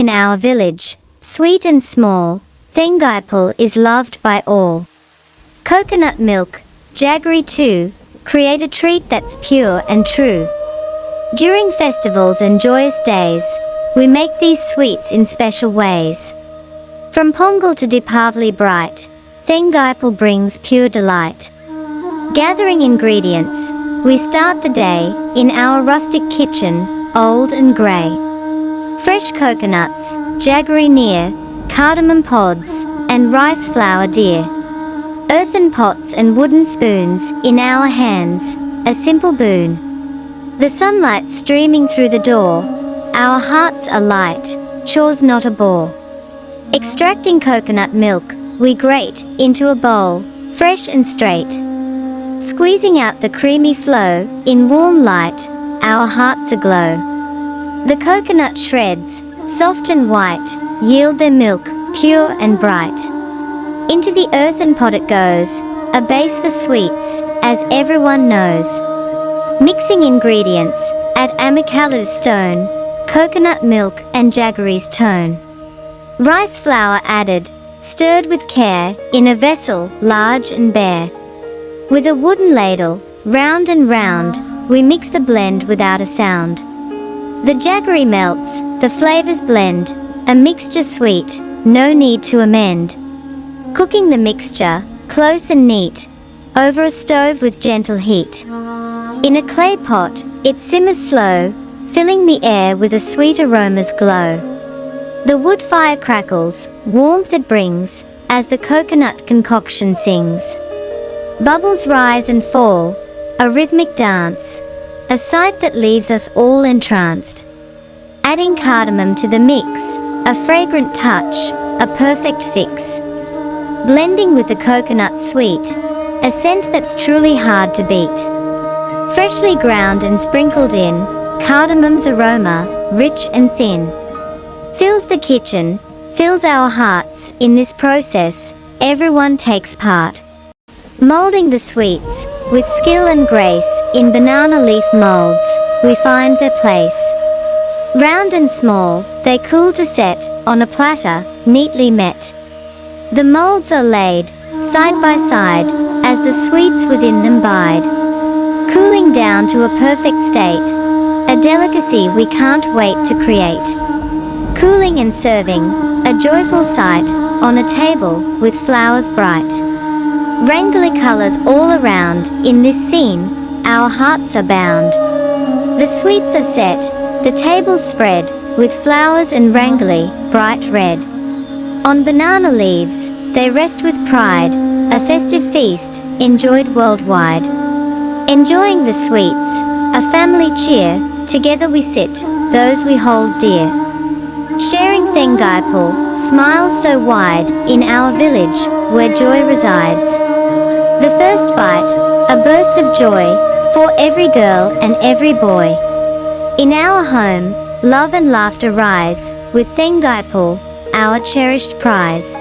In our village, sweet and small, Thengai Paal is loved by all. Coconut milk, Jaggery too, create a treat that's pure and true. During festivals and joyous days, we make these sweets in special ways. From Pongal to Deepavali bright, Thengai Paal brings pure delight. Gathering ingredients, we start the day in our rustic kitchen, old and grey. Fresh coconuts, Jaggery near, cardamom pods, and rice flour dear. Earthen pots and wooden spoons in our hands, a simple boon. The sunlight streaming through the door, our hearts are light, chores not a bore. Extracting coconut milk, we grate into a bowl, fresh and straight. Squeezing out the creamy flow, in warm light, our hearts aglow. The coconut shreds, soft and white, yield their milk, pure and bright. Into the earthen pot it goes, a base for sweets, as everyone knows. Mixing ingredients, at amicala's stone, coconut milk and Jaggery's tone. Rice flour added, stirred with care, in a vessel, large and bare. With a wooden ladle, round and round, we mix the blend without a sound. The Jaggery melts, the flavors blend, a mixture sweet, no need to amend. Cooking the mixture, close and neat, over a stove with gentle heat. In a clay pot, it simmers slow, filling the air with a sweet aroma's glow. The wood fire crackles, warmth it brings, as the coconut concoction sings. Bubbles rise and fall, a rhythmic dance, a sight that leaves us all entranced. Adding cardamom to the mix, a fragrant touch, a perfect fix. Blending with the coconut sweet, a scent that's truly hard to beat. Freshly ground and sprinkled in, cardamom's aroma, rich and thin, fills the kitchen, fills our hearts. In this process, everyone takes part. Molding the sweets, with skill and grace, in banana leaf molds, we find their place. Round and small, they cool to set, on a platter, neatly met. The molds are laid, side by side, as the sweets within them bide. Cooling down to a perfect state, a delicacy we can't wait to create. Cooling and serving, a joyful sight, on a table, with flowers bright. Rangly colors all around, in this scene, our hearts are bound. The sweets are set, the tables spread, with flowers and rangly, bright red. On banana leaves, they rest with pride, a festive feast, enjoyed worldwide. Enjoying the sweets, a family cheer, together we sit, those we hold dear. Sharing Thengai Paal, smiles so wide, in our village, where joy resides. The first bite, a burst of joy, for every girl and every boy. In our home, love and laughter rise, with Thengai Paal, our cherished prize.